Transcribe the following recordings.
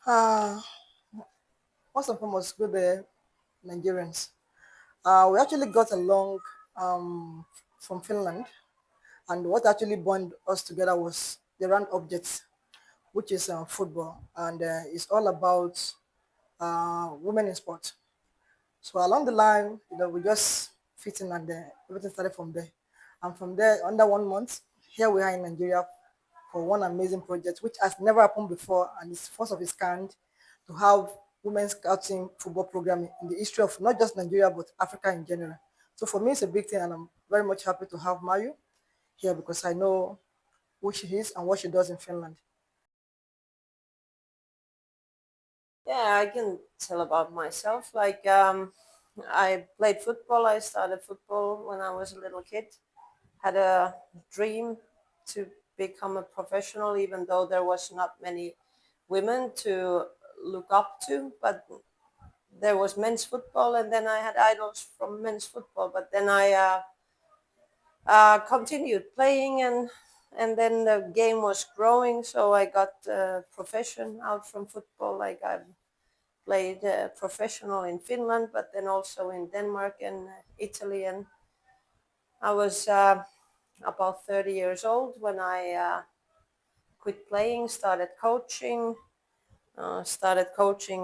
Uh, First and foremost, with the Nigerians, we actually got along um, from Finland, and what actually bond us together was the round objects, which is football, and it's all about women in sport. So along the line, we just fit in, and everything started from there. And from there, under 1 month, here we are in Nigeria for one amazing project, which has never happened before, and it's first of its kind to have women's scouting football program in the history of not just Nigeria but Africa in general. So for me, it's a big thing, and I'm very much happy to have Mayu here because I know who she is and what she does in Finland. Yeah, I can tell about myself. I played football. I started football when I was a little kid. Had a dream to become a professional, even though there was not many women to look up to. But there was men's football, and then I had idols from men's football. But then I continued playing, and then the game was growing, so I got a profession out from football. Like I played professional in Finland, but then also in Denmark and Italy. And I was about 30 years old when I quit playing, started coaching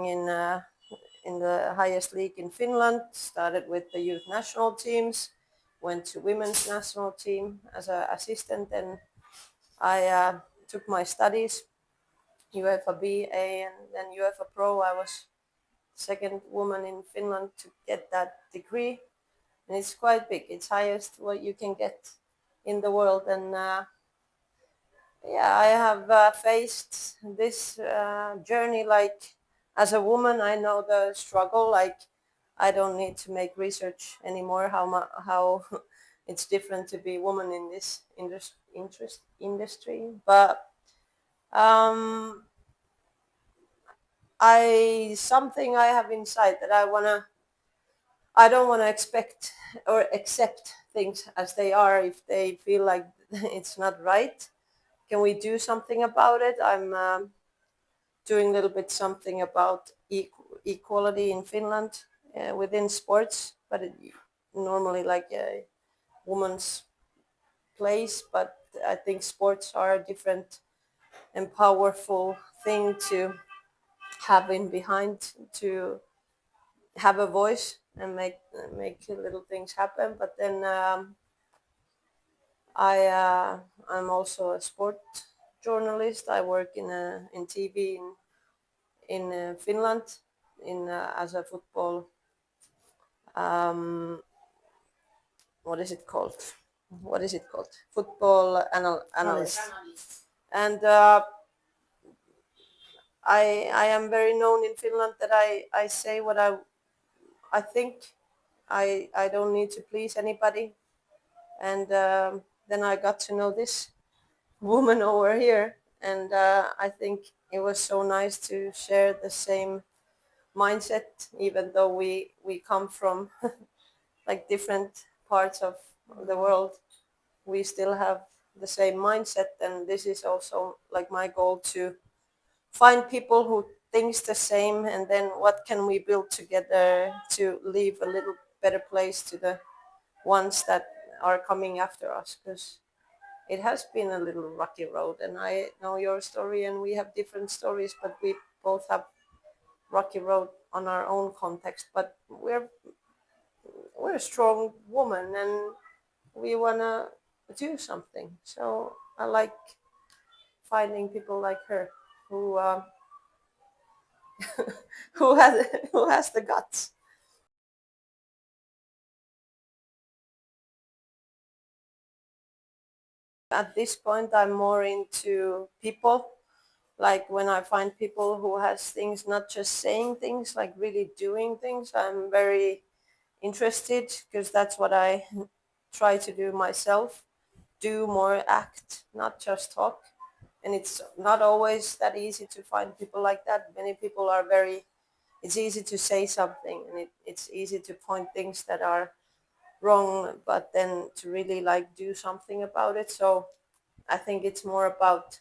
in the highest league in Finland, started with the youth national teams, went to women's national team as an assistant, and I took my studies, UEFA BA and then UEFA Pro. I was second woman in Finland to get that degree, and it's quite big. It's highest what you can get in the world, and yeah, I have faced this journey like as a woman. I know the struggle. Like I don't need to make research anymore how it's different to be a woman in this industry. But um, I something I have inside that I don't wanna expect or accept things as they are if they feel like it's not right. Can we do something about it? I'm doing a little bit something about equality in Finland within sports, but normally like a woman's place. But I think sports are a different and powerful thing to have in behind to have a voice and make little things happen. But then I'm also a sport journalist. I work in TV in Finland in as a football um, what is it called? What is it called? Football analyst. Alice. And I am very known in Finland that I say what I think. I don't need to please anybody. And then I got to know this woman over here, and I think it was so nice to share the same mindset, even though we come from like different parts of the world. We still have the same mindset, and this is also like my goal to find people who thinks the same, and then what can we build together to leave a little better place to the ones that are coming after us, because it has been a little rocky road, and I know your story and we have different stories, but we both have rocky road on our own context. But we're a strong woman, and we want to do something. So I like finding people like her who who has who has the guts. At this point, I'm more into people. Like when I find people who has things, not just saying things, like really doing things, I'm very interested, because that's what I try to do myself. Do more, act, not just talk. And it's not always that easy to find people like that. Many people are very, it's easy to say something, and it's easy to point things that are wrong, but then to really like do something about it. So I think it's more about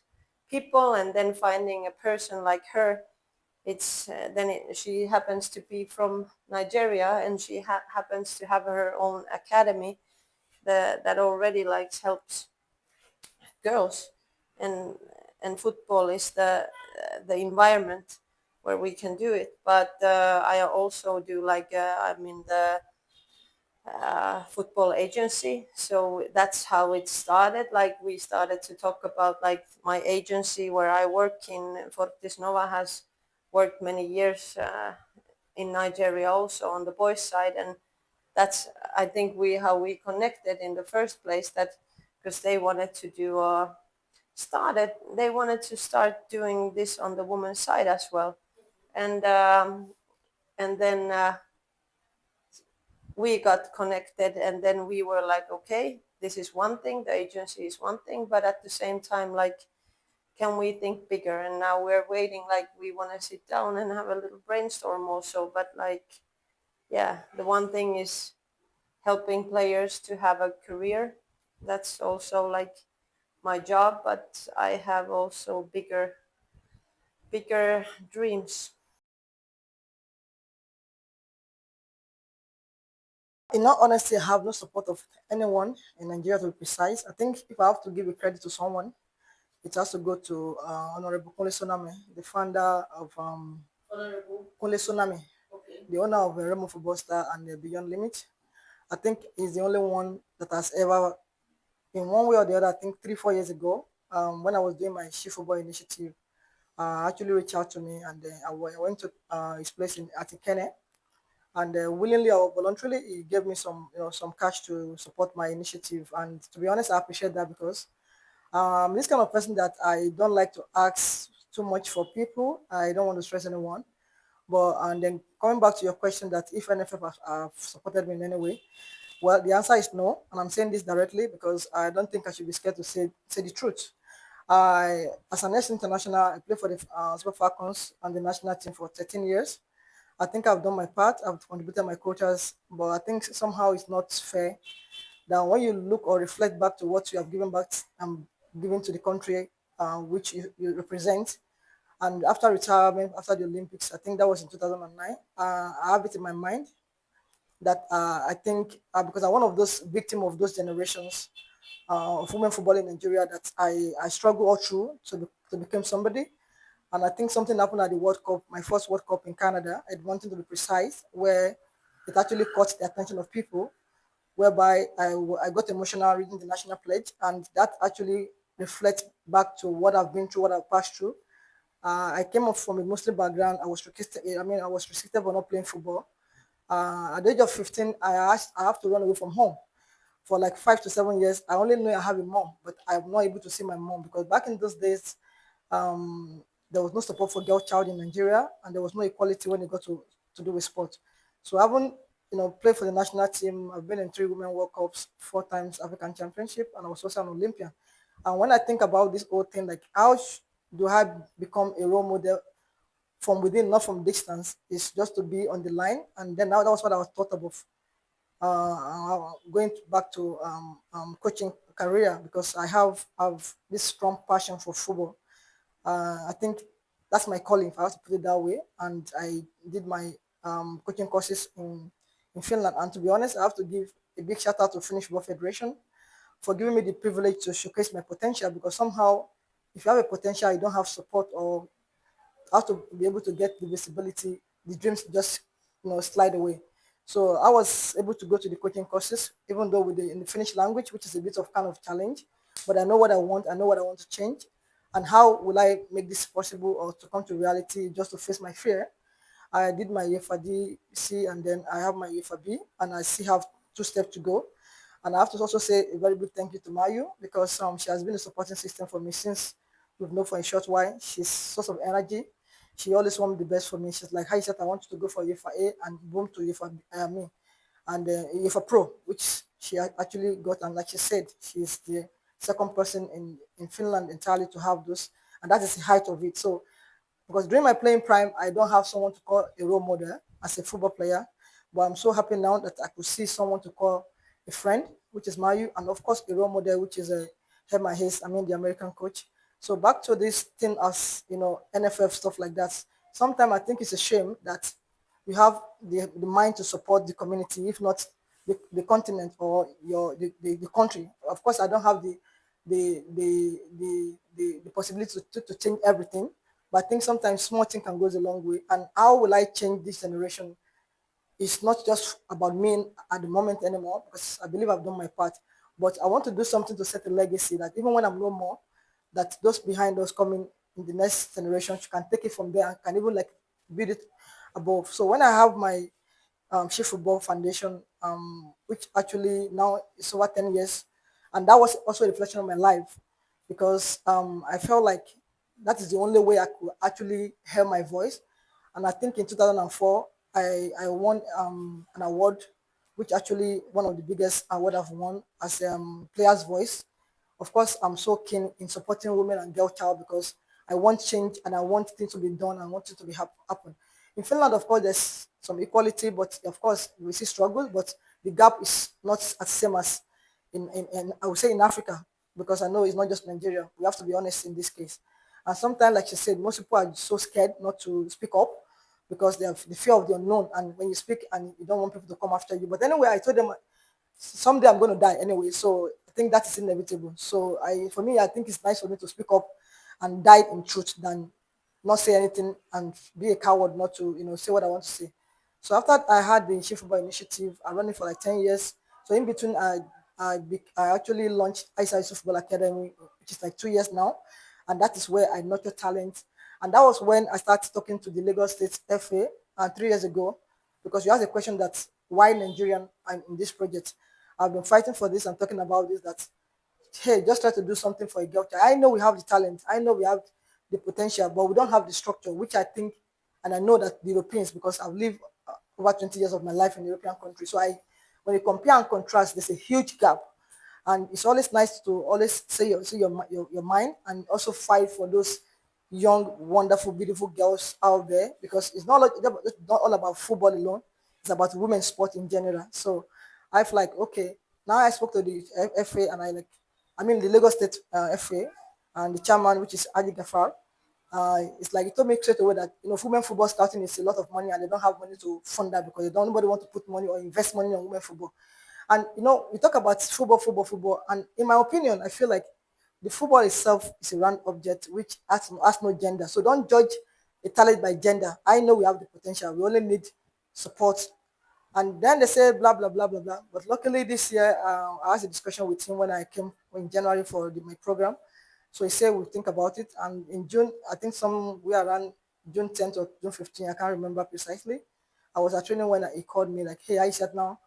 people, and then finding a person like her it's she happens to be from Nigeria, and she happens to have her own academy that already like helps girls, and football is the environment where we can do it. But I also do like I'm in the football agency, so that's how it started. Like we started to talk about like my agency where I work in Fortis Nova has worked many years in Nigeria also on the boys side, and that's I think we how we connected in the first place, that because they wanted to do they wanted to start doing this on the women's side as well, and then we got connected, and then we were like, okay, this is one thing, the agency is one thing, but at the same time, like, can we think bigger? And now we're waiting, like we want to sit down and have a little brainstorm also. But like, yeah, the one thing is helping players to have a career. That's also like my job, but I have also bigger dreams. In all honesty, I have no support of anyone in Nigeria to be precise. I think if I have to give a credit to someone, it has to go to Honorable Kunle Soname, the founder of Kunle Soname, the owner of Remo Football Star and Beyond Limit. I think he's the only one that has ever, in one way or the other, I think 3, 4 years ago, when I was doing my Shift Football initiative, actually reached out to me, and I went to his place in Atikene, and willingly or voluntarily he gave me some cash to support my initiative. And to be honest, I appreciate that because this kind of person that I don't like to ask too much for people. I don't want to stress anyone. But and then coming back to your question that if NFF have supported me in any way, well, the answer is no, and I'm saying this directly because I don't think I should be scared to say the truth. As an ex-international, I played for the Super Falcons and the national team for 13 years. I think I've done my part. I've contributed my quotas, but I think somehow it's not fair that when you look or reflect back to what you have given back and given to the country which you represent, and after retirement, after the Olympics, I think that was in 2009, I have it in my mind that I think because I'm one of those victims of those generations of women football in Nigeria, that I struggle all through to become somebody. And I think something happened at the World Cup, my first World Cup in Canada, Edmonton to be precise, where it actually caught the attention of people, whereby I got emotional reading the national pledge, and that actually reflects back to what I've been through, what I've passed through. I came up from a Muslim background. I was restricted for not playing football. At the age of 15, I have to run away from home for like 5 to 7 years. I only know I have a mom, but I'm not able to see my mom because back in those days, there was no support for girl child in Nigeria, and there was no equality when it got to do with sport. So I haven't, played for the national team. I've been in 3 Women World Cups, 4 times African Championship, and I was also an Olympian. And when I think about this whole thing, like do I become a role model from within, not from distance, is just to be on the line. And then now that was what I was thought of going back to coaching career because I have this strong passion for football. I think that's my calling, if I have to put it that way. And I did my coaching courses in Finland. And to be honest, I have to give a big shout out to Finnish Football Federation for giving me the privilege to showcase my potential because somehow, if you have a potential, you don't have support or have to be able to get the visibility, the dreams just slide away. So I was able to go to the coaching courses, even though in the Finnish language, which is a bit of kind of challenge. But I know what I want. I know what I want to change, and how will I make this possible or to come to reality just to face my fear. I did my UFAD and then I have my UFAB, and I still have 2 steps to go. And I have to also say a very big thank you to Mayu because she has been a supporting system for me since we've known for a short while. She's source of energy. She always wants the best for me. She's like, "Hi, said I want you to go for UFA and boom to UFA me, and UFA Pro, which she actually got. And like she said, she's the second person in Finland entirely to have those, and that is the height of it. So because during my playing prime, I don't have someone to call a role model as a football player. But I'm so happy now that I could see someone to call a friend, which is Mayu, and of course a role model, which is a the American coach. So back to this thing as NFF stuff like that. sometimes I think it's a shame that you have the mind to support the community, if not the continent or the country. Of course, I don't have the possibility to change everything, but I think sometimes small thing can go a long way. And how will I change this generation? It's not just about me at the moment anymore, because I believe I've done my part. But I want to do something to set a legacy that even when I'm no more, that those behind us coming in the next generation can take it from there and can even like build it above. So when I have my Shift Football Foundation, which actually now is over 10 years, and that was also a reflection of my life, because I felt like that is the only way I could actually hear my voice. And I think in 2004, I won an award, which actually one of the biggest award I've won as player's voice. Of course, I'm so keen in supporting women and girl child because I want change and I want things to be done. I want it to be happen. In Finland, of course, there's some equality, but of course, we see struggle, but the gap is not as same as in I would say in Africa, because I know it's not just Nigeria. We have to be honest in this case. And sometimes, like you said, most people are so scared not to speak up because they have the fear of the unknown. And when you speak and you don't want people to come after you. But anyway, I told them someday I'm going to die anyway. So I think that is inevitable. So for me, I think it's nice for me to speak up and die in truth than not say anything and be a coward not to, say what I want to say. So after I had the Shift Football Initiative, I ran it for like 10 years. So in between, I actually launched Ayisat Yusuf Football Academy, which is like 2 years now. And that is where I nurture talent. And that was when I started talking to the Lagos State FA 3 years ago, because you asked a question that why Nigerian I'm in this project. I've been fighting for this and talking about this, that hey, just try to do something for a girl child. I know we have the talent, I know we have the potential, but we don't have the structure, which I think, and I know that the Europeans, because I've lived over 20 years of my life in European countries. So when you compare and contrast, there's a huge gap. And it's always nice to always say your mind and also fight for those young, wonderful, beautiful girls out there, because it's not all about football alone. It's about women's sport in general. So I feel like, okay, now I spoke to the FA and I mean the Lagos State FA and the chairman, which is Adi Gafar. It's like he told me straight away that women football scouting is a lot of money and they don't have money to fund that because nobody want to put money or invest money on women football. And we talk about football, and in my opinion, I feel like the football itself is a round object which has no gender. So don't judge a talent by gender. I know we have the potential. We only need support. And then they say blah blah blah blah blah. But luckily this year, I had a discussion with him when I came in January for my program. So he said we'll think about it. And in June, I think somewhere around June 10th or June 15th, I can't remember precisely. I was at training when he called me like, hey, I said now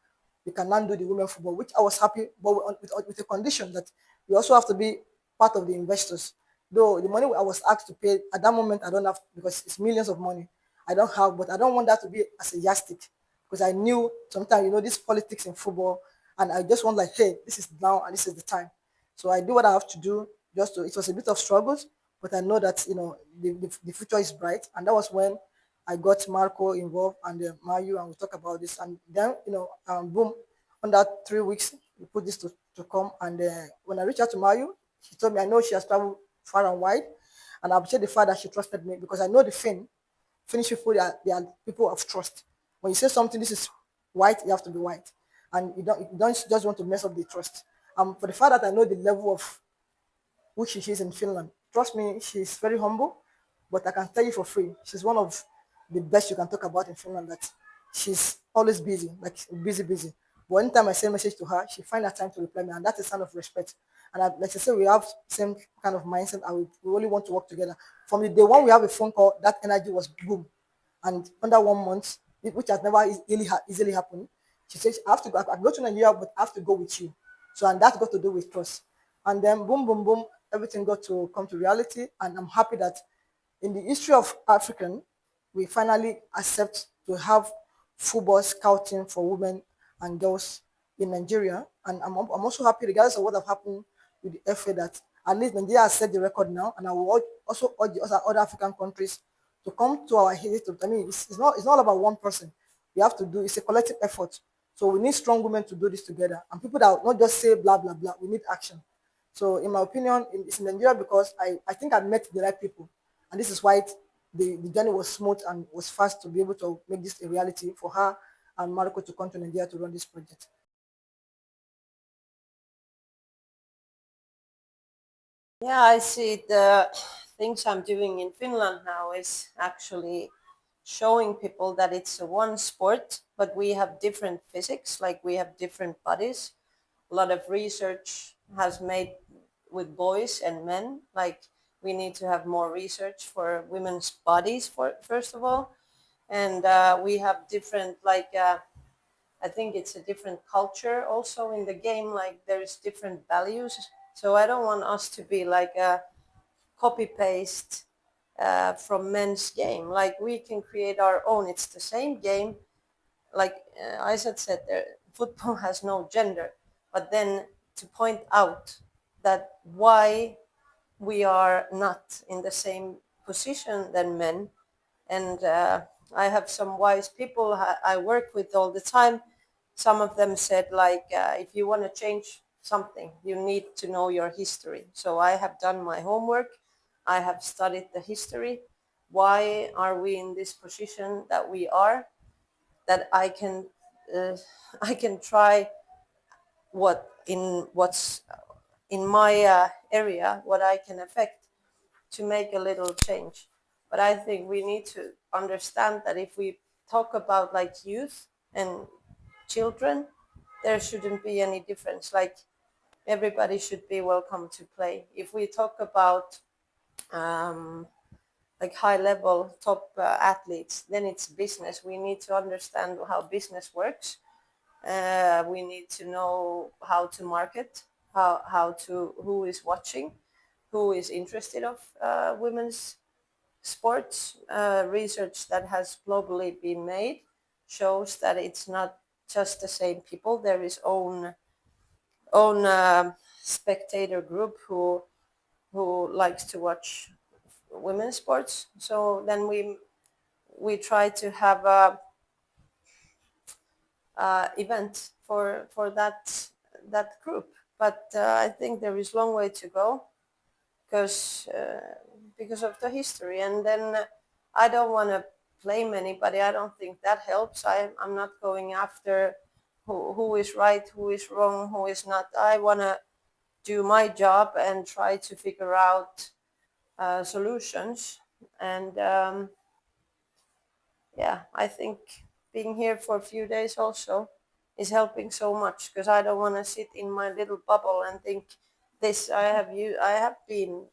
we can now do the women football, which I was happy, but with a condition that we also have to be part of the investors. Though the money I was asked to pay at that moment, I don't have, because it's millions of money. I don't have, but I don't want that to be as a yardstick, because I knew sometimes this politics in football, and I just want like, hey, this is now and this is the time. So I do what I have to do. Just to, it was a bit of struggles, but I know that the future is bright, and that was when I got Marco involved and Mayu, and we talk about this. And then, boom, under 3 weeks, we put this to come. And when I reached out to Mayu, she told me, I know she has traveled far and wide, and I appreciate the fact that she trusted me, because I know the Finnish people, they are people of trust. When you say something, this is white, you have to be white. And you don't just want to mess up the trust. For the fact that I know the level of who she is in Finland. Trust me, she's very humble, but I can tell you for free, she's one of the best you can talk about in Finland. That she's always busy, like busy. But anytime I send a message to her, she finds that time to reply me, and that's a sign of respect. And like I say, we have same kind of mindset, and we really want to work together. From the day one we have a phone call, that energy was boom. And under 1 month, which has never easily happened, she says, I have to go. I go to Nigeria, but I have to go with you. So, and that's got to do with trust. And then boom, boom, boom, everything got to come to reality. And I'm happy that in the history of African, we finally accept to have football scouting for women and girls in Nigeria. And I'm also happy, regardless of what have happened with the FA, that at least Nigeria has set the record now. And I will also urge the other African countries to come to our aid. I mean, it's not about one person. We have to do, it's a collective effort. So we need strong women to do this together. And people that will not just say blah, blah, blah. We need action. So in my opinion, it's in Nigeria because I think I met the right people. And this is why the journey was smooth and was fast to be able to make this a reality for her and Marco to come to Nigeria to run this project. Yeah, I see the things I'm doing in Finland now is actually showing people that it's a one sport, but we have different physics, like we have different bodies. A lot of research has made with boys and men, like we need to have more research for women's bodies for first of all, and we have different I think it's a different culture also in the game, like there's different values. So I don't want us to be like a copy paste from men's game. Like we can create our own. It's the same game. Like Ayisat said, there, football has no gender. But then to point out that why we are not in the same position than men, and I have some wise people I work with all the time. Some of them said like, if you want to change something, you need to know your history. So I have done my homework. I have studied the history. Why are we in this position that we are? That uh, I can try what's in my area, what I can affect to make a little change. But I think we need to understand that if we talk about like youth and children, there shouldn't be any difference. Like everybody should be welcome to play. If we talk about um, like high level top athletes, then it's business. We need to understand how business works. We need to know how to market, how to who is watching, who is interested of women's sports. Research that has globally been made shows that it's not just the same people. There is own spectator group who likes to watch women's sports. So then we try to have a event for that group. But I think there is long way to go because of the history. And then I don't want to blame anybody. I don't think that helps. I'm not going after who is right, who is wrong, who is not. I want to do my job and try to figure out solutions. And yeah, I think being here for a few days also is helping so much because I don't want to sit in my little bubble and think this I have been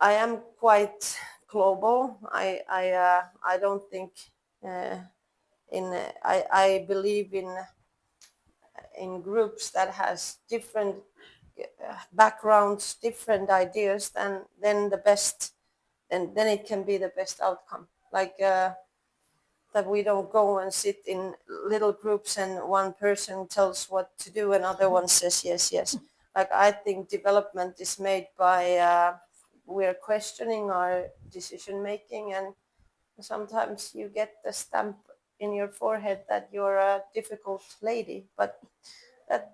I am quite global. I don't think uh, I believe in groups that has different backgrounds, different ideas. Then the best, then it can be the best outcome. Like that we don't go and sit in little groups and one person tells what to do and other one says yes, yes. Like I think development is made by we're questioning our decision making, and sometimes you get the stamp in your forehead that you're a difficult lady, but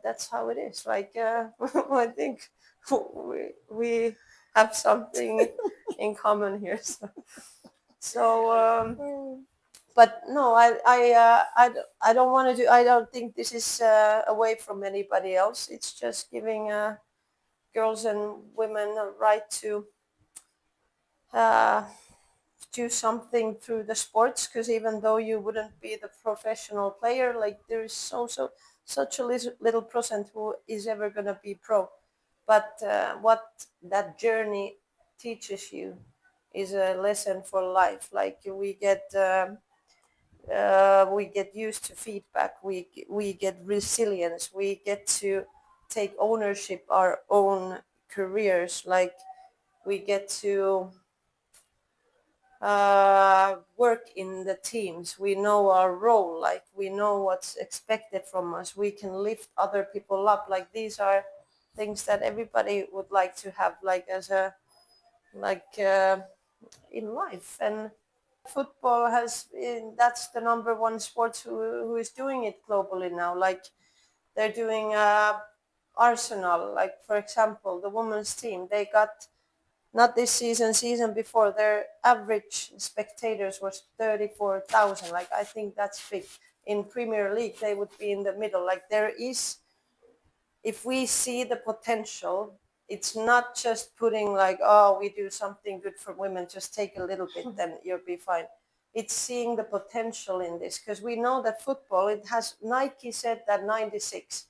that's how it is. Like I think we have something in common here. So but no, I don't want to do. I don't think this is away from anybody else. It's just giving girls and women a right to uh, do something through the sports. Because even though you wouldn't be the professional player, like there is such a little percent who is ever gonna be pro. But what that journey teaches you is a lesson for life. Like we get used to feedback, we get resilience, we get to take ownership our own careers, like we get to work in the teams, we know our role, like we know what's expected from us, we can lift other people up. Like these are things that everybody would like to have, like as a like in life. And football has that's the number one sport who is doing it globally now. Like they're doing Arsenal, like for example the women's team, they got not this season before, their average spectators was 34,000. Like, I think that's big. In Premier League, they would be in the middle. Like, there is, if we see the potential, it's not just putting like, oh, we do something good for women, just take a little bit, then you'll be fine. It's seeing the potential in this, because we know that football, it has, Nike said that 96,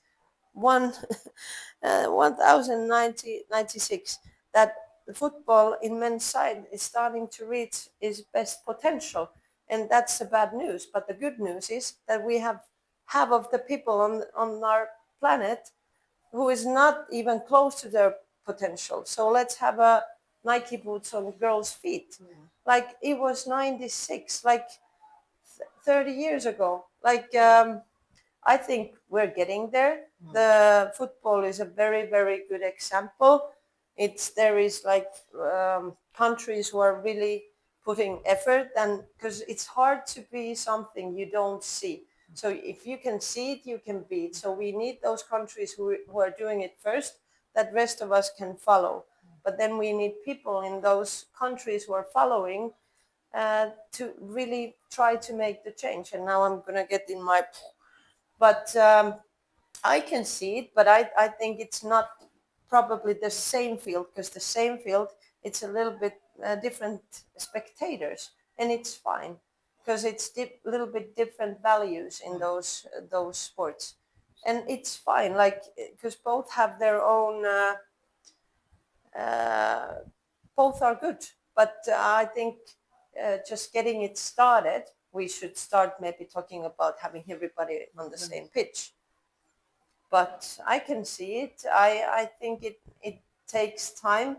1096, that the football in men's side is starting to reach its best potential. And that's the bad news. But the good news is that we have half of the people on our planet who is not even close to their potential. So let's have a Nike boots on girls' feet. Like, it was 96, like 30 years ago. Like, I think we're getting there. The football is a very, very good example. There is like countries who are really putting effort, and because it's hard to be something you don't see. So if you can see it, you can be it. So we need those countries who are doing it first, that rest of us can follow. But then we need people in those countries who are following to really try to make the change. And now I'm going to get in my... But I can see it, but I think it's not probably the same field, because the same field, it's a little bit different spectators, and it's fine, because it's a little bit different values in those sports, and it's fine, like, because both have their own both are good. But I think just getting it started, we should start maybe talking about having everybody on the same pitch. But I can see it. I think it takes time.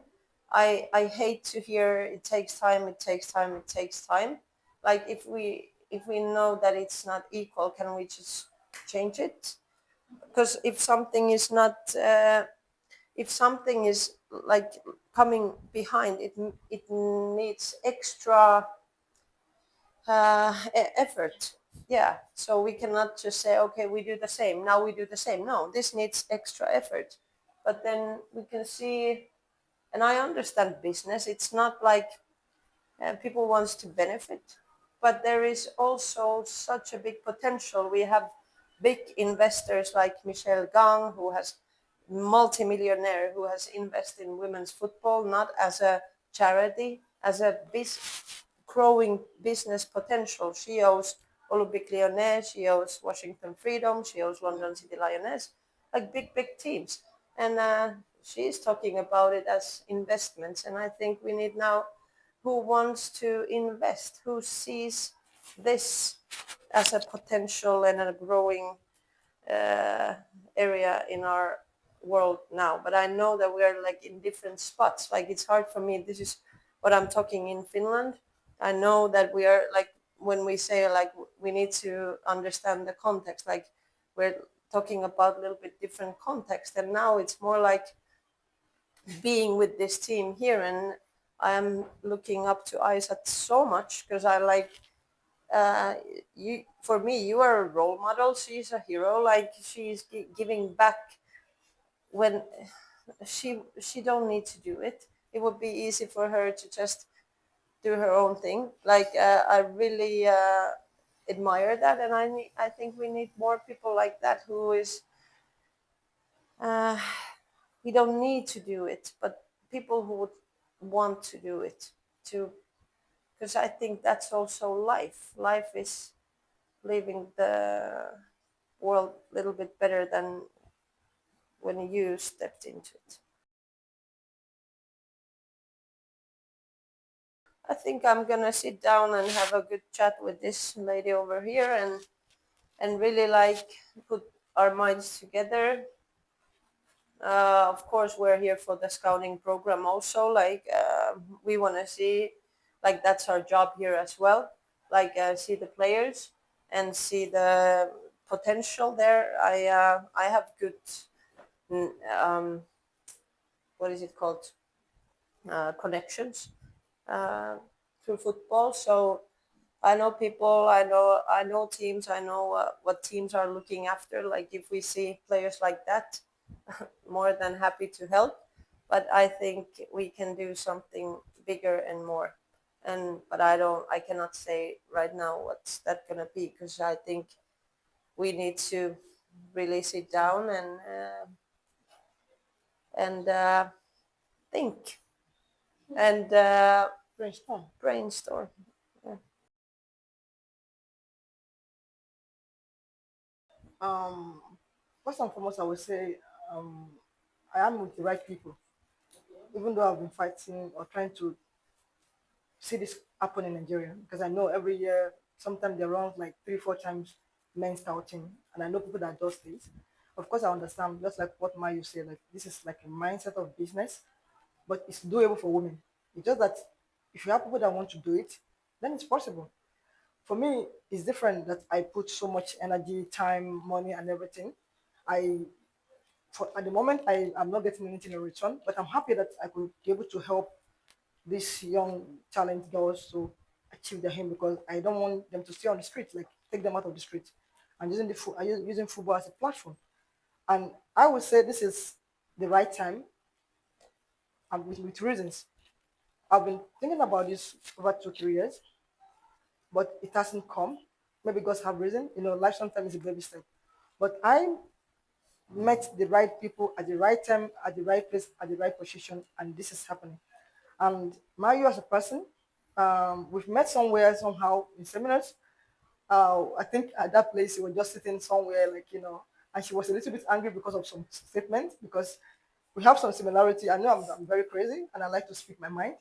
I hate to hear it takes time, it takes time, it takes time. Like, if we know that it's not equal, can we just change it? Because if something is not if something is like coming behind, it needs extra effort. Yeah, so we cannot just say, okay, we do the same, now we do the same. No, this needs extra effort. But then we can see, and I understand business, it's not like people wants to benefit, but there is also such a big potential. We have big investors like Michel Gang, who has multimillionaire, who has invested in women's football, not as a charity, as a growing business potential. She owns Olympique Lyonnais, she owns Washington Freedom, she owns London City Lioness, like big teams. And she's talking about it as investments. And I think we need now who wants to invest, who sees this as a potential and a growing area in our world now. But I know that we are like in different spots. Like, it's hard for me. This is what I'm talking in Finland. I know that we are like, when we say like we need to understand the context, like we're talking about a little bit different context. And now it's more like being with this team here, and I'm looking up to Ayisat so much, because I like you. For me, you are a role model. She's a hero. Like, she's giving back when she don't need to do it. It would be easy for her to just do her own thing. Like, I really admire that, and I think we need more people like that, who is we don't need to do it, but people who would want to do it too, because I think that's also life. Life is living the world a little bit better than when you stepped into it. I think I'm gonna sit down and have a good chat with this lady over here, and really like put our minds together. Of course, we're here for the scouting program also. Like, we want to see, like, that's our job here as well. Like, see the players and see the potential there. I have good, what is it called, connections through football. So I know people, I know teams, I know what teams are looking after. Like, if we see players like that, more than happy to help. but I think we can do something bigger and more. And but I cannot say right now what's that gonna be, because I think we need to really sit down and think and Brainstorm. brainstorm. Yeah. Um, First and foremost, I would say um, I am with the right people. Even though I've been fighting or trying to see this happen in Nigeria, because I know every year, sometimes they run like 3, 4 times men's scouting, and I know people that does this. Of course, I understand, just like what Mayu said, like this is like a mindset of business, but it's doable for women. It's just that if you have people that want to do it, then it's possible. For me, it's different that I put so much energy, time, money, and everything. I at the moment I'm not getting anything in return, but I'm happy that I could be able to help these young talent girls to achieve their aim, because I don't want them to stay on the street, like take them out of the street, and using football as a platform. And I would say this is the right time, and with reasons. I've been thinking about this over 2, 3 years, but it hasn't come. Maybe God have reason. Life sometimes is a baby step. But I met the right people at the right time, at the right place, at the right position, and this is happening. And Mario as a person, we've met somewhere somehow in seminars. I think at that place we were just sitting somewhere, like and she was a little bit angry because of some statements, because we have some similarity. I know I'm very crazy and I like to speak my mind.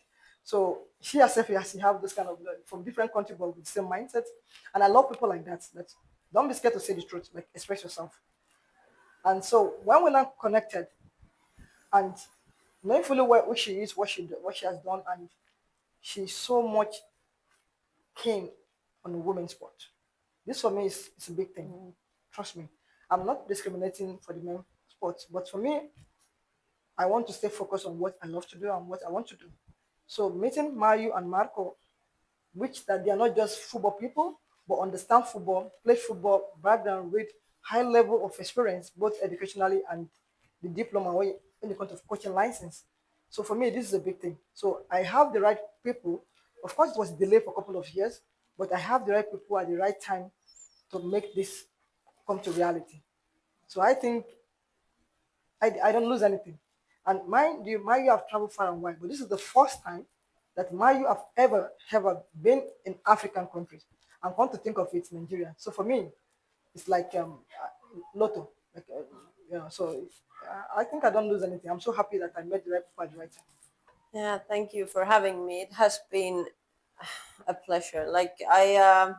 So she herself has to have this kind of from different countries but with the same mindset. And I love people like that. That don't be scared to say the truth, like express yourself. And so when we're not connected and knowing fully what she is, what she has done, and she's so much keen on the women's sport. This for me is a big thing. Trust me. I'm not discriminating for the men's sports, but for me, I want to stay focused on what I love to do and what I want to do. So meeting Mayu and Marco, which that they are not just football people, but understand football, play football, background with high level of experience, both educationally and the diploma when it comes to coaching license. So for me, this is a big thing. So I have the right people. Of course, it was delayed for a couple of years, but I have the right people at the right time to make this come to reality. So I think I don't lose anything. And mind you, Mayu have traveled far and wide, but this is the first time that Mayu have ever been in African countries. And come to think of it, Nigeria. So for me, it's like lotto. Like, so I think I don't lose anything. I'm so happy that I met the right people at the right time. Yeah, thank you for having me. It has been a pleasure. Like I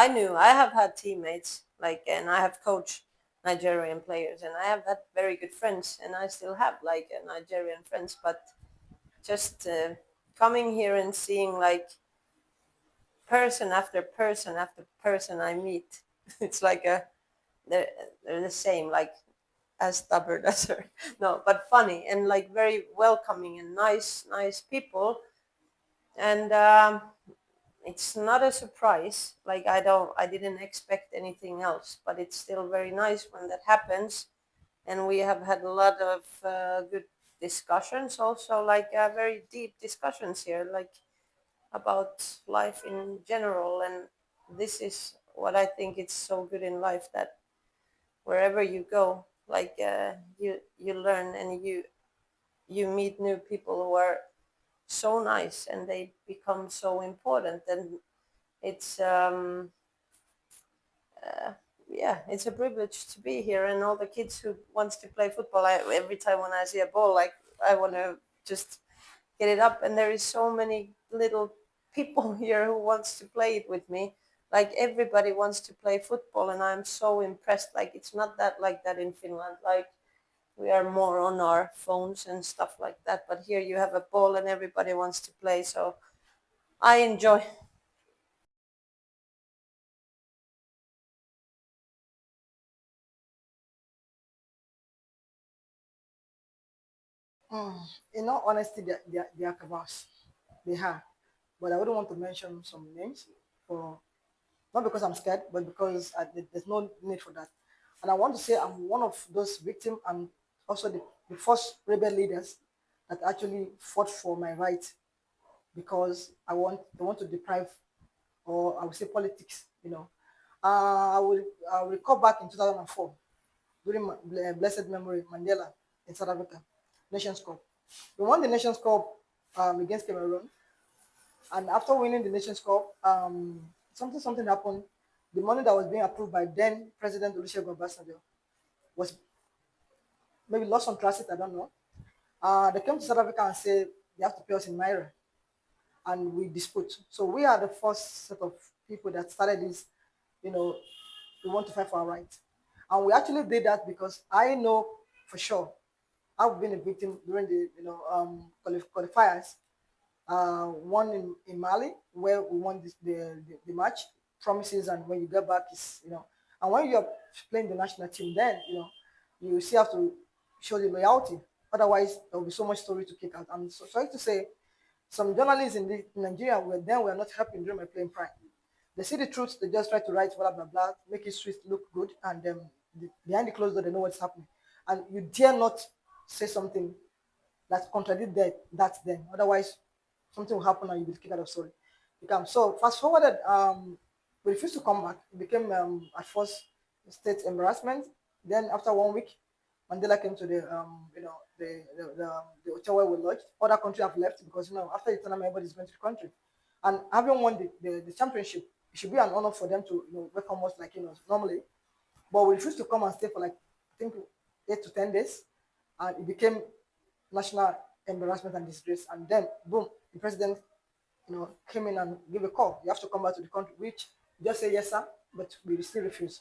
knew I have had teammates, like, and I have coached Nigerian players, and I have had very good friends, and I still have like Nigerian friends. But just coming here and seeing like person after person after person I meet, it's like they're, they're the same, like as stubborn as her. No, but funny and like very welcoming and nice people. And it's not a surprise. Like I didn't expect anything else, but it's still very nice when that happens. And we have had a lot of good discussions, also like very deep discussions here, like about life in general. And this is what I think it's so good in life, that wherever you go, like you learn and you meet new people who are so nice and they become so important. And it's yeah, it's a privilege to be here. And all the kids who wants to play football, every time when I see a ball, like I want to just get it up. And there is so many little people here who wants to play it with me. Like everybody wants to play football, and I'm so impressed. Like it's not that like that in Finland. Like we are more on our phones and stuff like that. But here you have a ball and everybody wants to play. So I enjoy. In all honesty, they are cabals. They are. But I wouldn't want to mention some names for not because I'm scared, but because there's no need for that. And I want to say I'm one of those victims and also the the first rebel leaders that actually fought for my right because they want to deprive, or I would say politics, you know. I will recall back in 2004 during blessed memory Mandela in South Africa, Nations Cup. We won the Nations Cup against Cameroon, and after winning the Nations Cup, something happened. The money that was being approved by then President Olusegun Obasanjo was maybe lost on transit. I don't know. They came to South Africa and said they have to pay us in naira, and we dispute. So we are the first set of people that started this. You know, we want to fight for our rights, and we actually did that because I know for sure I've been a victim during the qualifiers. One in Mali where we won the match. Promises, and when you get back is, and when you're playing the national team, then you still have to show the loyalty. Otherwise, there will be so much story to kick out. I'm so sorry to say, some journalists in Nigeria were not helping during my playing prime. They see the truth, they just try to write blah blah blah, make it sweet, look good, and behind the closed door, they know what's happening. And you dare not say something that contradict that then. Otherwise, something will happen and you'll be kicked out of story. Become so fast forwarded. We refused to come back. It became at first state embarrassment. Then after 1 week, Mandela came to the hotel where we lodged. Other countries have left because after the tournament, everybody's going to the country, and having won the championship, it should be an honor for them to welcome us like normally. But we refused to come and stay for like I think 8 to 10 days, and it became national embarrassment and disgrace. And then boom, the president came in and gave a call. You have to come back to the country, which just say yes, sir, but we still refuse.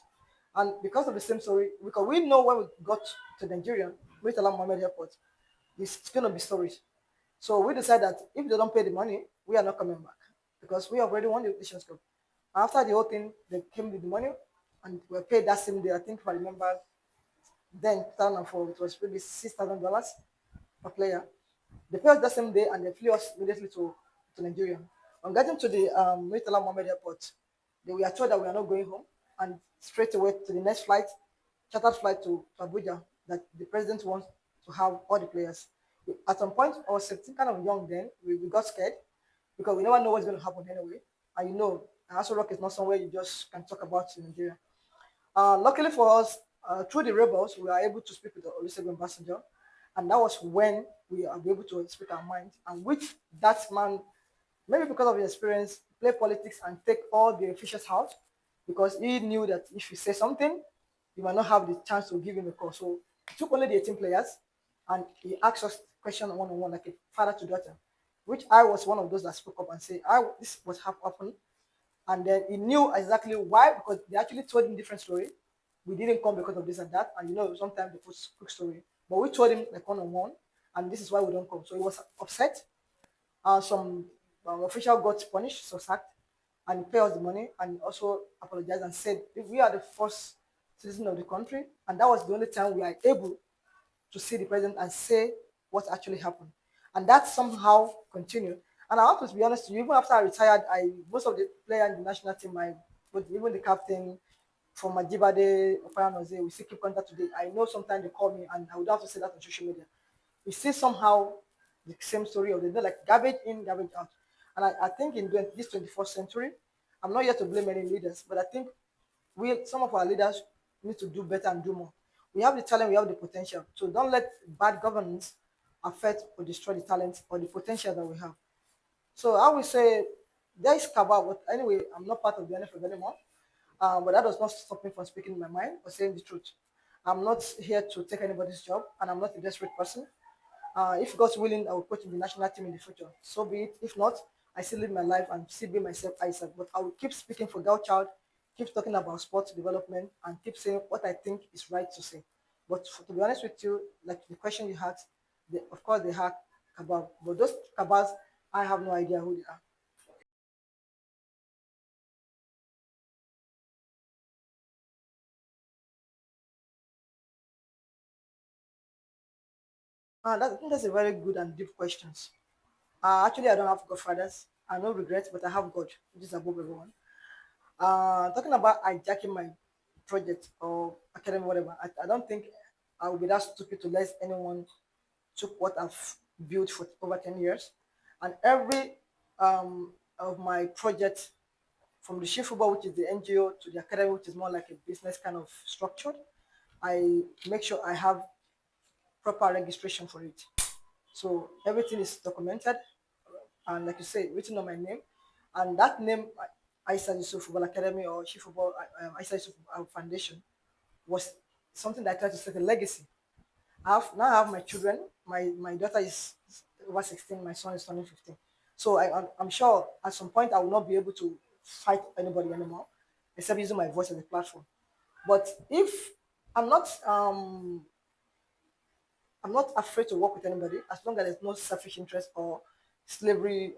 And because of the same story, because we know when we got to Nigeria, Murtala Mohammed Airport, it's going to be stories. So we decided that if they don't pay the money, we are not coming back because we already won the Nations Cup. After the whole thing, they came with the money and we were paid that same day. I think if I remember, then 2004, it was maybe $6,000 per player. They paid us that same day and they flew us immediately to Nigeria. On getting to the Murtala Mohammed Airport, we were told that we are not going home, and straight away to the next flight, chartered flight to Abuja, that the president wants to have all the players. At some point, I was 17, kind of young then. We got scared because we never know what's going to happen anyway. And Aso Rock is not somewhere you just can talk about in Nigeria. Luckily for us, through the rebels, we were able to speak with the Olusegun Obasanjo, and that was when we are able to speak our mind. And which that man, maybe because of his experience, play politics and take all the officials out, because he knew that if you say something, you might not have the chance to give him a call. So he took only the 18 players, and he asked us question one-on-one like a father to daughter, which I was one of those that spoke up and say, this was happened. And then he knew exactly why, because they actually told him different story. We didn't come because of this and that, and sometimes they put quick story, but we told him like one-on-one, and this is why we don't come. So he was upset. Some official got punished, so sacked, and he paid us the money and also apologized and said if we are the first citizen of the country, and that was the only time we are able to see the president and say what actually happened. And that somehow continued. And I want to be honest with you, even after I retired, most of the players in the national team, even the captain from Majibade, Oparanoze, we still keep contact today. I know sometimes they call me and I would have to say that on social media. We see somehow the same story of like garbage in, garbage out. And I think in this 21st century, I'm not here to blame any leaders, but I think some of our leaders need to do better and do more. We have the talent, we have the potential. So don't let bad governance affect or destroy the talent or the potential that we have. So I would say there is cabal, but anyway, I'm not part of the NFL anymore. But that does not stop me from speaking my mind or saying the truth. I'm not here to take anybody's job, and I'm not a desperate person. If God's willing, I will coach in the national team in the future. So be it. If not, I still live my life and still be myself, Ayisat. But I will keep speaking for girl child, keep talking about sports development, and keep saying what I think is right to say. But to be honest with you, like the question you had, of course they have cabal, but those cabals, I have no idea who they are. I think that's a very good and deep question. Actually, I don't have godfathers. I no regrets, but I have God, which is above everyone. Talking about hijacking my project or academy, whatever, I don't think I will be that stupid to let anyone took what I've built for over 10 years. And every of my projects, from the shift football, which is the NGO, to the academy, which is more like a business kind of structured, I make sure I have proper registration for it. So everything is documented and, like you say, written on my name. And that name, Ayisat Yusuf Football Academy or Chief Football Ayisat Yusuf Foundation, was something that I tried to set a legacy. I have my children. My daughter is over 16. My son is turning 15. So I'm sure at some point I will not be able to fight anybody anymore, except using my voice as a platform. But if I'm not um I'm not afraid to work with anybody as long as there's no selfish interest or slavery,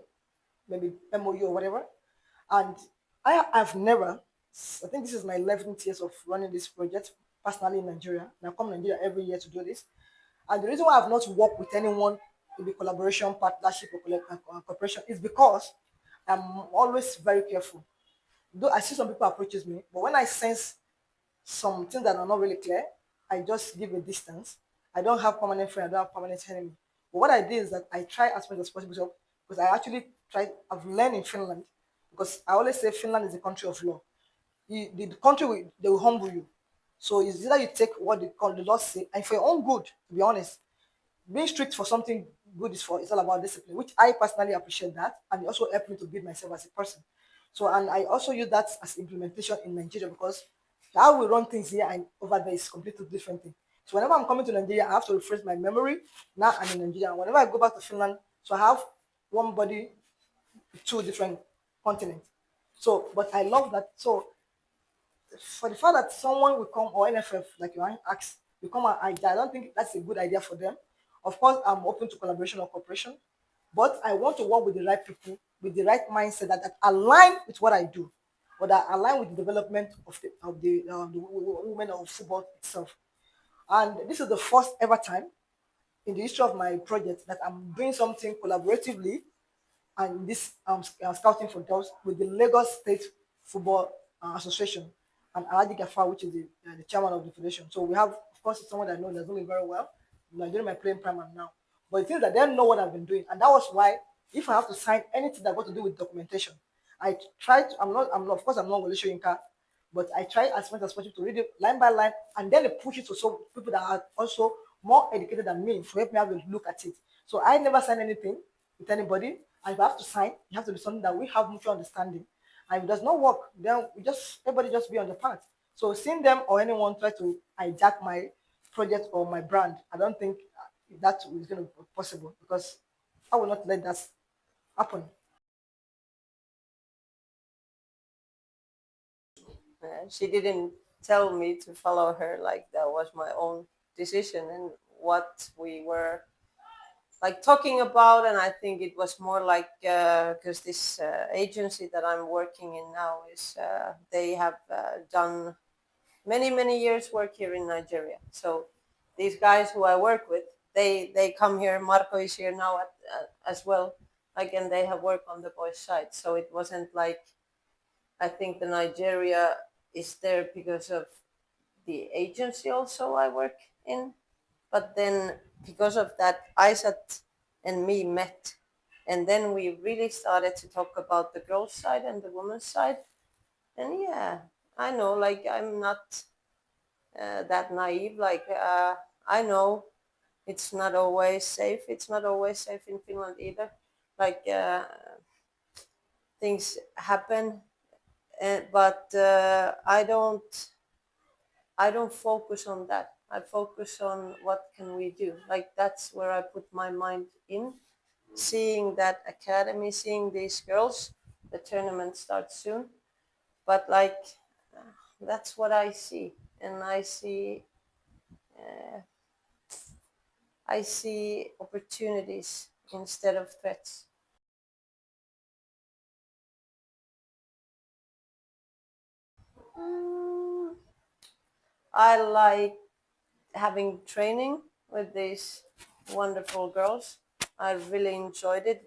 maybe MOU or whatever. And I've never, I think this is my 11th years of running this project personally in Nigeria. And I come to Nigeria every year to do this. And the reason why I've not worked with anyone in the collaboration, partnership, or cooperation is because I'm always very careful. Though I see some people approaches me, but when I sense some things that are not really clear, I just give a distance. I don't have permanent friend, I don't have permanent enemy. But what I did is that I try as much as possible because I actually try, I've learned in Finland, because I always say Finland is a country of law. The country will, they will humble you. So it's either you take what the law say, and for your own good, to be honest, being strict for something good is for, it's all about discipline, which I personally appreciate that, and it also helped me to build myself as a person. So, and I also use that as implementation in Nigeria, because how we run things here and over there is completely different thing. So whenever I'm coming to Nigeria, I have to refresh my memory. Now I'm in Nigeria. And whenever I go back to Finland, so I have one body, two different continents. So, but I love that. So for the fact that someone will come, or NFF, like you asked, will come, I don't think that's a good idea for them. Of course, I'm open to collaboration or cooperation, but I want to work with the right people, with the right mindset that align with what I do, or that align with the development of the women of football itself. And this is the first ever time in the history of my project that I'm doing something collaboratively and this scouting for girls with the Lagos State Football Association and Alhaji Gafar, which is the chairman of the federation. So we have, of course, someone that I know that's doing very well. I'm doing my playing prime and now. But the thing is that they know what I've been doing. And that was why, if I have to sign anything that got to do with documentation, I try to, of course, I'm not going to show you but I try as much as possible to read it line by line and then push it to some people that are also more educated than me to help me have a look at it. So I never sign anything with anybody. And if I have to sign, it has to be something that we have mutual understanding. And if it does not work, then we just everybody just be on the path. So seeing them or anyone try to hijack my project or my brand, I don't think that is going to be possible, because I will not let that happen. She didn't tell me to follow her, like that was my own decision and what we were like talking about. And I think it was more like because this agency that I'm working in now is they have done many years work here in Nigeria. So these guys who I work with, they come here. Marco is here now as well, like, and they have worked on the boys' side. So it wasn't like, I think the Nigeria is there because of the agency also I work in, but then because of that, Ayisat and me met, and then we really started to talk about the girls' side and the women's side. And yeah, I know, like, I'm not that naive. Like, I know it's not always safe. It's not always safe in Finland either. Like, things happen, but I don't focus on that. I focus on what can we do. Like, that's where I put my mind in. Seeing that academy, seeing these girls, the tournament starts soon. But like, that's what I see, and I see opportunities instead of threats. Mm, I like having training with these wonderful girls. I really enjoyed it.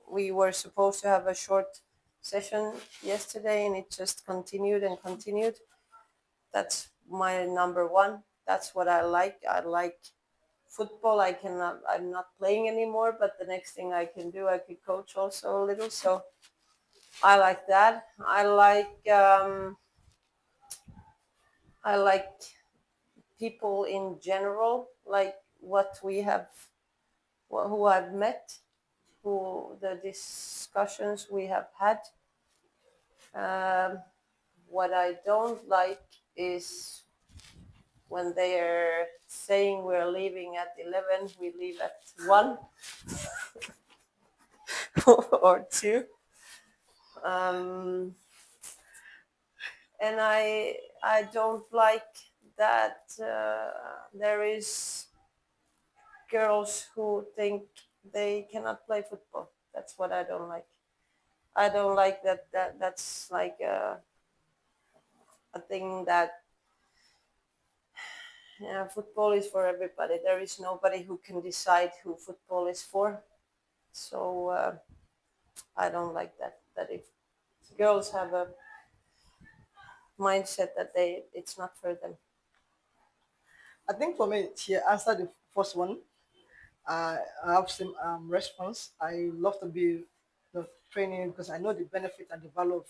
We were supposed to have a short session yesterday, and it just continued and continued. That's my number one. That's what I like. I like football. I'm not playing anymore, but the next thing I can do, I could coach also a little. So I like that. I like people in general, like what we have, who I've met, who the discussions we have had. Um, what I don't like is when they are saying we're leaving at 11, we leave at 1 or 2. Um, and I don't like that there is girls who think they cannot play football. That's what I don't like. I don't like that's like a thing that, yeah, football is for everybody. There is nobody who can decide who football is for. So I don't like that. That if girls have a mindset that it's not for them. I think for me, she answered the first one. I have same response. I love to be training because I know the benefit and the value of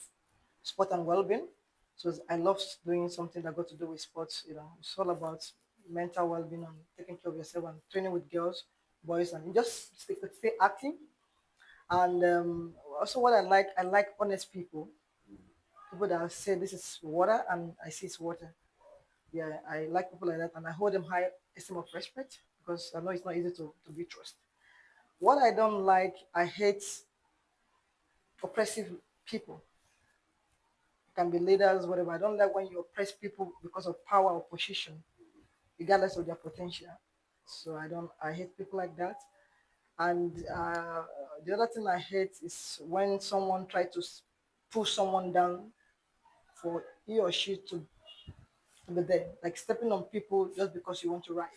sport and well-being. So I love doing something that got to do with sports. It's all about mental well-being and taking care of yourself and training with girls, boys, and just stay active. And also, what I like honest people, people that say this is water and I see it's water. Yeah, I like people like that, and I hold them high esteem of respect because I know it's not easy to be trust. What I don't like, I hate oppressive people. It can be leaders, whatever. I don't like when you oppress people because of power or position, regardless of their potential. So I hate people like that. And the other thing I hate is when someone tries to push someone down for he or she to be there, like stepping on people just because you want to write.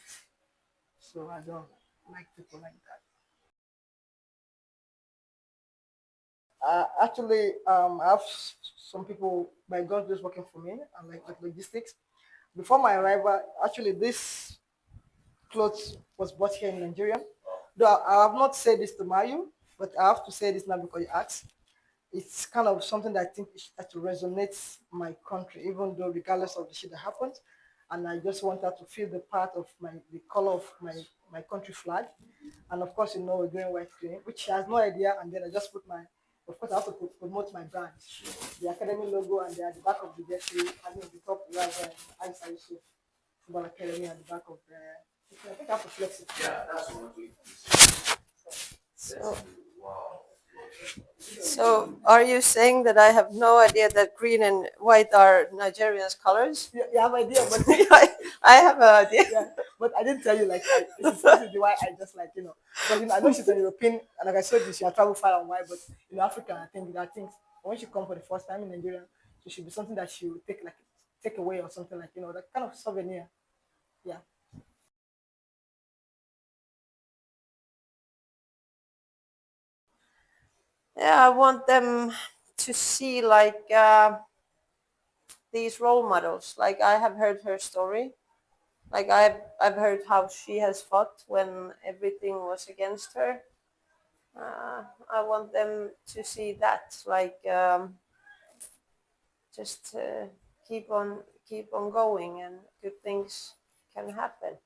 So I don't like people like that. Actually, I have some people by God just working for me and like logistics. Before my arrival, actually, this clothes was bought here in Nigeria. Though I have not said this to Mayu, but I have to say this now because you asked. It's kind of something that I think that resonates my country, even though regardless of the shit that happened. And I just want her to feel the part of the color of my country flag. And of course, we're green, white, green, which she has no idea. And then I just put of course, I have to promote my brand, the academy logo, and at the back of the jersey, I mean, the top, we have Ayisat Yusuf Football Academy at the back of the. I think I have to flex it. Yeah, that's one thing. So, so are you saying that I have no idea that green and white are Nigerians' colors? You have idea, but I have an idea. yeah, but I didn't tell you like this is why I just like because I know she's an European and like I said this, she has traveled far and wide, but Africa I think there are things when she come for the first time in Nigeria, it should be something that she will take away or something like that kind of souvenir. Yeah. Yeah, I want them to see like these role models. Like I have heard her story. Like I've heard how she has fought when everything was against her. I want them to see that. Like just keep on going, and good things can happen.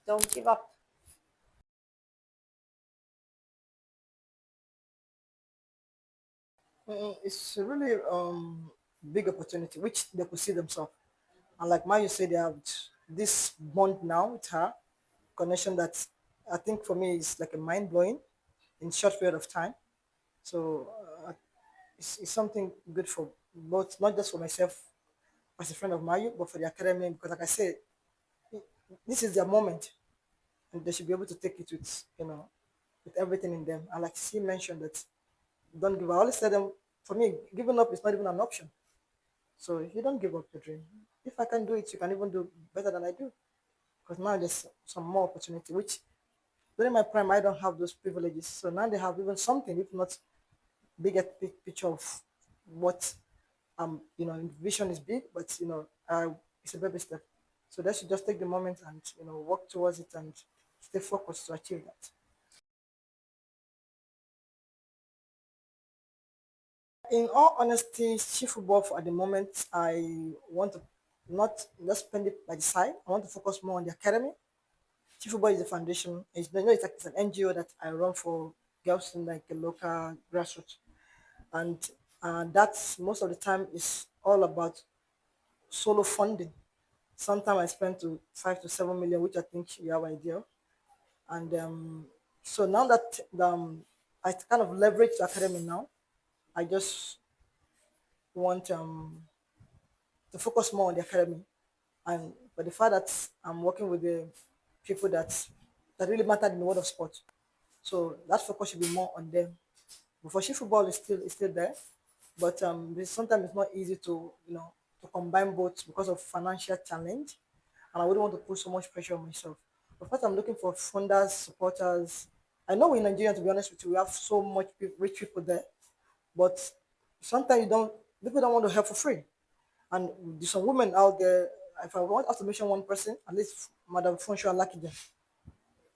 Don't give up. It's a really big opportunity which they could see themselves. And like Mayu said, they have this bond now with her connection that I think for me is like a mind blowing in short period of time. So it's something good for both, not just for myself as a friend of Mayu, but for the academy because, like I said, this is their moment, and they should be able to take it with with everything in them. And like she mentioned that don't give up. I always tell them, for me, giving up is not even an option. So if you don't give up your dream, if I can do it, you can even do better than I do. Because now there's some more opportunity, which during my prime I don't have those privileges. So now they have even something, if not bigger picture of what vision is big, but it's a baby step. So they should just take the moment and work towards it and stay focused to achieve that. In all honesty, sea football for at the moment, I want to not just spend it by the side. I want to focus more on the academy. Sea football is the foundation. It's an NGO that I run for girls in like a local grassroots, and that's most of the time is all about solo funding. Sometimes I spend to 5 to 7 million, which I think you have idea. And so now that I kind of leverage the academy now, I just want to focus more on the academy. And but the fact that I'm working with the people that really matter in the world of sport, so that focus should be more on them. But for shift football is still there, but sometimes it's not easy to to combine both because of financial challenge, and I wouldn't want to put so much pressure on myself. But first, I'm looking for funders, supporters. I know in Nigeria, to be honest with you, we have so much rich people there, but sometimes people don't want to help for free. And there's some women out there. If I want us to mention one person, at least Madam Fonsho Alakija,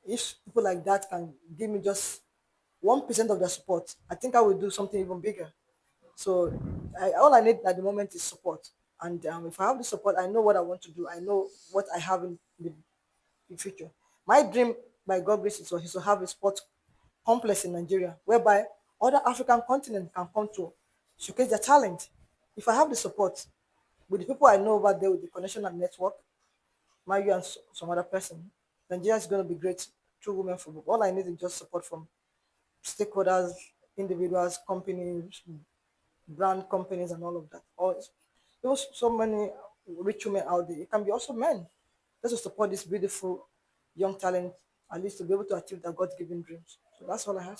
if people like that can give me just 1% of their support, I think I will do something even bigger. So all I need at the moment is support. And if I have the support, I know what I want to do. I know what I have in future. My dream, by God grace, is to have a sport complex in Nigeria, whereby other African continents can come to showcase their talent. If I have the support, with the people I know over there, with the connection and network, Mayu and some other person, Nigeria is going to be great through women football. All I need is just support from stakeholders, individuals, companies, brand companies, and all of that. Or there's so many rich women out there. It can be also men. Just to support this beautiful young talent, at least to be able to achieve their God-given dreams. So that's all I have.